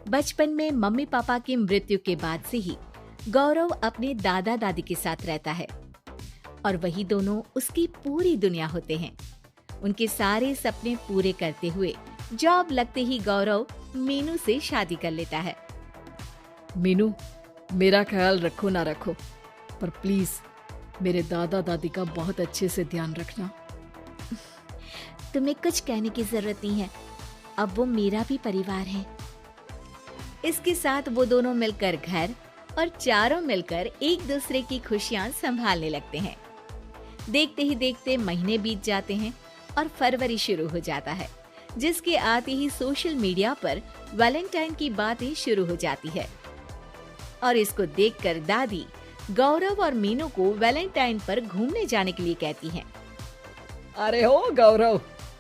बचपन में mummy papa की मृत्यु के बाद से ही गौरव अपने दादा दादी के साथ रहता है और वही दोनों उसकी पूरी दुनिया होते हैं। उनके सारे सपने पूरे करते हुए जॉब लगते ही गौरव मीनू से शादी कर लेता है। मीनू, मेरा ख्याल रखो ना रखो, पर प्लीज मेरे दादा दादी का बहुत अच्छे से ध्यान रखना। तुम्हें कुछ कहने की जरूरत नहीं है, अब वो मेरा भी परिवार है। इसके साथ वो दोनों मिलकर घर और चारों मिलकर एक दूसरे की खुशियां संभालने लगते हैं। देखते ही देखते महीने बीत जाते हैं और फरवरी शुरू हो जाता है, जिसके आते ही सोशल मीडिया पर वैलेंटाइन की बातें शुरू हो जाती है और इसको देखकर दादी गौरव और मीनू को वैलेंटाइन पर घूमने जाने के लिए कहती हैं। अरे हो गौरव,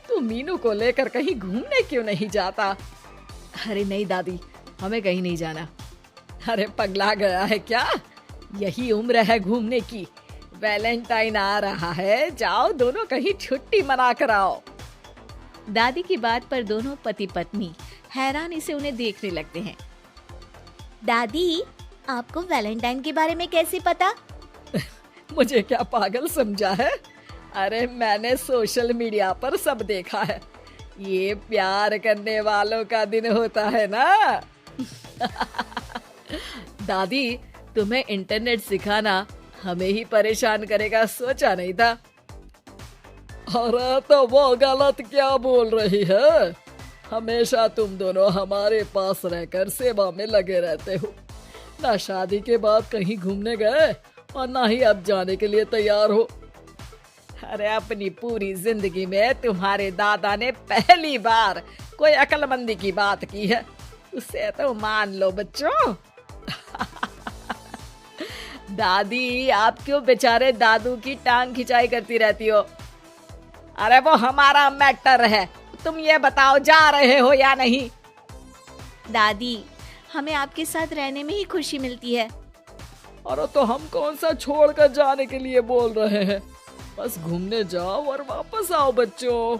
तू मीनू को लेकर कहीं घूमने क्यों नहीं जाता? अरे नहीं दादी, हमें कहीं नहीं जाना। अरे पगला गया है क्या? यही उम्र है घूमने की। वैलेंटाइन आ रहा है, जाओ दोनों कहीं छुट्टी मना कर आओ। दादी की बात पर दोनों पति पत्नी हैरानी से उन्हें देखने लगते हैं। दादी, आपको वैलेंटाइन के बारे में कैसे पता? मुझे क्या पागल समझा है? अरे मैंने सोशल मीडिया पर सब देखा है। ये प्यार करने वालों का दिन होता है ना। दादी, तुम्हें इंटरनेट सिखाना हमें ही परेशान करेगा, सोचा नहीं था। अरे तो वो गलत क्या बोल रही है? हमेशा तुम दोनों हमारे पास रहकर सेवा में लगे रहते हो। ना शादी के बाद कहीं घूमने गए और ना ही अब जाने के लिए तैयार हो। अरे अपनी पूरी जिंदगी में तुम्हारे दादा ने पहली बार कोई अक्लमंदी की बात की है, उसे तो मान लो बच्चों। दादी, आप क्यों बेचारे दादू की टांग खिंचाई करती रहती हो? अरे वो हमारा मैटर है, तुम ये बताओ जा रहे हो या नहीं? दादी, हमें आपके साथ रहने में ही खुशी मिलती है। अरे तो हम कौन सा छोड़कर जाने के लिए बोल रहे हैं? बस घूमने जाओ और वापस आओ बच्चों।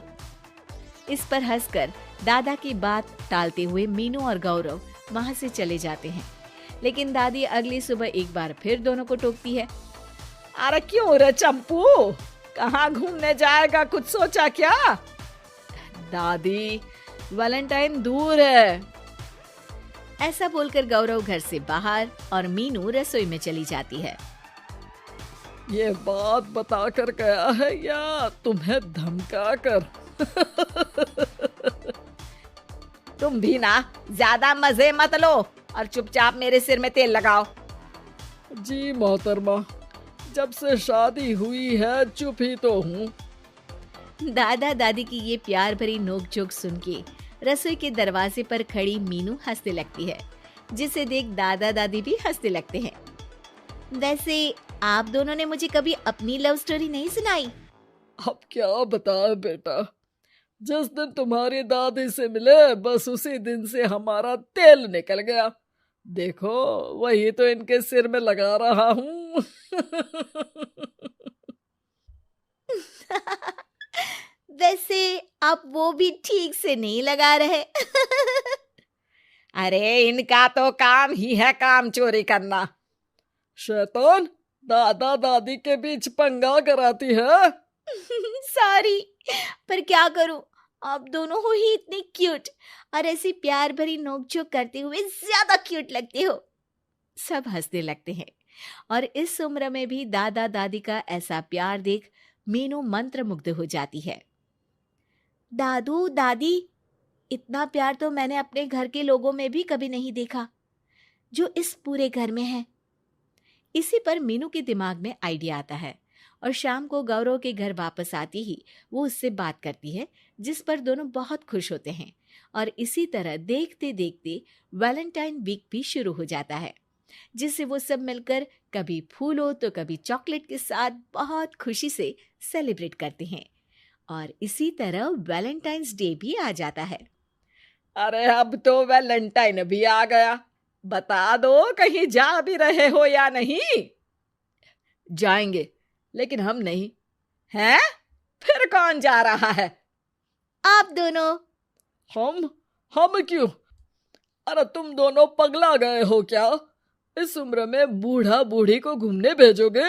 इस पर हंसकर दादा की बात टालते हुए मीनू और गौरव वहां से चले जाते हैं, लेकिन दादी अगली सुबह एक बार फिर दोनों को टोकती है। अरे क्यों रे चंपू, कहाँ घूमने जाएगा, कुछ सोचा क्या? दादी, वैलेंटाइन दूर है। ऐसा बोलकर गौरव घर से बाहर और मीनू रसोई में चली जाती है। ये बात बता कर गया है या तुम्हें धमका कर? तुम भी ना ज्यादा मजे मत लो और चुपचाप मेरे सिर में तेल लगाओ। जी मोहतरमा, जब से शादी हुई है चुप ही तो हूँ। दादा दादी की ये प्यार भरी नोकझोंक सुन के रसोई के दरवाजे पर खड़ी मीनू हंसने लगती है, जिसे देख दादा दादी भी हंसने लगते हैं। वैसे आप दोनों ने मुझे कभी अपनी लव स्टोरी नहीं सुनाई। अब क्या बताए बेटा, जिस दिन तुम्हारी दादी से मिले बस उसी दिन से हमारा तेल निकल गया। देखो वही तो इनके सिर में लगा रहा हूँ। वैसे आप वो भी ठीक से नहीं लगा रहे। अरे इनका तो काम ही है काम चोरी करना। शैतान, दादा दादी के बीच पंगा कराती है। सॉरी, पर क्या करूं, आप दोनों हो ही इतने क्यूट और ऐसी प्यार भरी नोकझोंक करते हुए ज्यादा क्यूट लगते हो। सब हंसने लगते हैं और इस उम्र में भी दादा दादी का ऐसा प्यार देख मीनू मंत्रमुग्ध हो जाती है। दादू दादी, इतना प्यार तो मैंने अपने घर के लोगों में भी कभी नहीं देखा जो इस पूरे घर में है। इसी पर मीनू के दिमाग में आइडिया आता है और शाम को गौरव के घर वापस आती ही वो उससे बात करती है, जिस पर दोनों बहुत खुश होते हैं और इसी तरह देखते देखते वैलेंटाइन वीक भी शुरू हो जाता है, जिसे वो सब मिलकर कभी फूलों तो कभी चॉकलेट के साथ बहुत खुशी से सेलिब्रेट करते हैं और इसी तरह वैलेंटाइंस डे भी आ जाता है। अरे अब तो वैलेंटाइन भी आ गया, बता दो कहीं जा भी रहे हो या नहीं? जाएंगे, लेकिन हम नहीं। हैं? फिर कौन जा रहा है? आप दोनों। हम क्यों? अरे तुम दोनों पगला गए हो क्या? इस उम्र में बूढ़ा बूढ़ी को घूमने भेजोगे?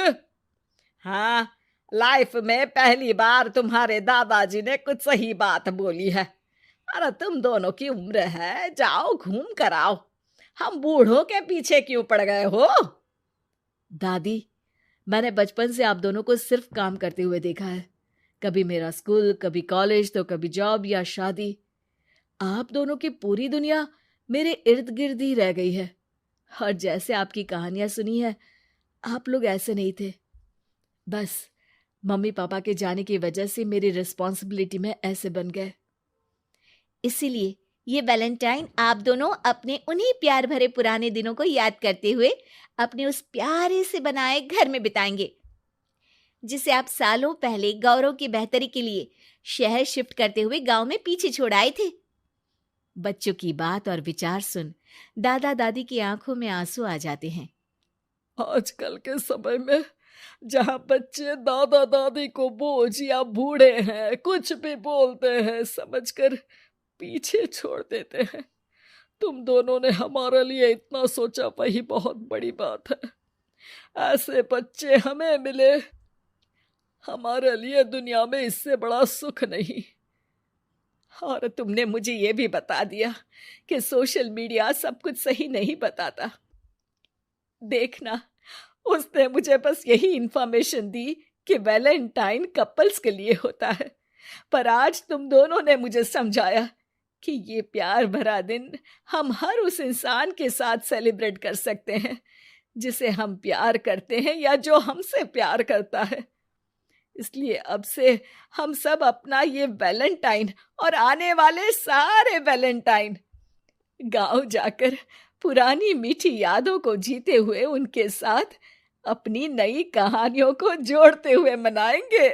हाँ, लाइफ में पहली बार तुम्हारे दादाजी ने कुछ सही बात बोली है। अरे तुम दोनों की उम्र है, जाओ घूम कर आओ। हम बूढ़ों के पीछे क्यों पड़ गए हो? दादी, मैंने बचपन से आप दोनों को सिर्फ काम करते हुए देखा है। कभी मेरा स्कूल, कभी कॉलेज, तो कभी जॉब या शादी। आप दोनों की पूरी दुनिया मेरे इर्द गिर्द ही रह गई है। और जैसे आपकी कहानियां सुनी है, आप लोग ऐसे नहीं थे। बस मम्मी पापा के जाने की वजह से मेरी रिस्पॉन्सिबिलिटी में ऐसे बन गए। इसीलिए ये वैलेंटाइन आप दोनों अपने उन्हीं प्यार भरे पुराने दिनों को याद करते हुए अपने उस प्यारे से बनाए घर में बिताएंगे, जिसे आप सालों पहले गौरव की बेहतरी के लिए शहर शिफ्ट करते हुए गांव में पीछे छोड़ आए थे। बच्चों की बात और विचार सुन दादा दादी की आंखों में आंसू आ जाते हैं। आजकल के समय में जहाँ बच्चे दादा दादी को बोझ या बूढ़े हैं कुछ भी बोलते हैं समझकर पीछे छोड़ देते हैं। तुम दोनों ने हमारे लिए इतना सोचा, वही बहुत बड़ी बात है। ऐसे बच्चे हमें मिले, हमारे लिए दुनिया में इससे बड़ा सुख नहीं। और तुमने मुझे ये भी बता दिया कि सोशल मीडिया सब कुछ सही नहीं बताता। देखना, उसने मुझे बस यही इंफॉर्मेशन दी कि वैलेंटाइन कपल्स के लिए होता है, पर आज तुम दोनों ने मुझे समझाया कि ये प्यार भरा दिन हम हर उस इंसान के साथ सेलिब्रेट कर सकते हैं जिसे हम प्यार करते हैं या जो हमसे प्यार करता है। इसलिए अब से हम सब अपना ये वैलेंटाइन और आने वाले सारे वैलेंटाइन गांव जाकर पुरानी मीठी यादों को जीते हुए उनके साथ अपनी नई कहानियों को जोड़ते हुए मनाएंगे।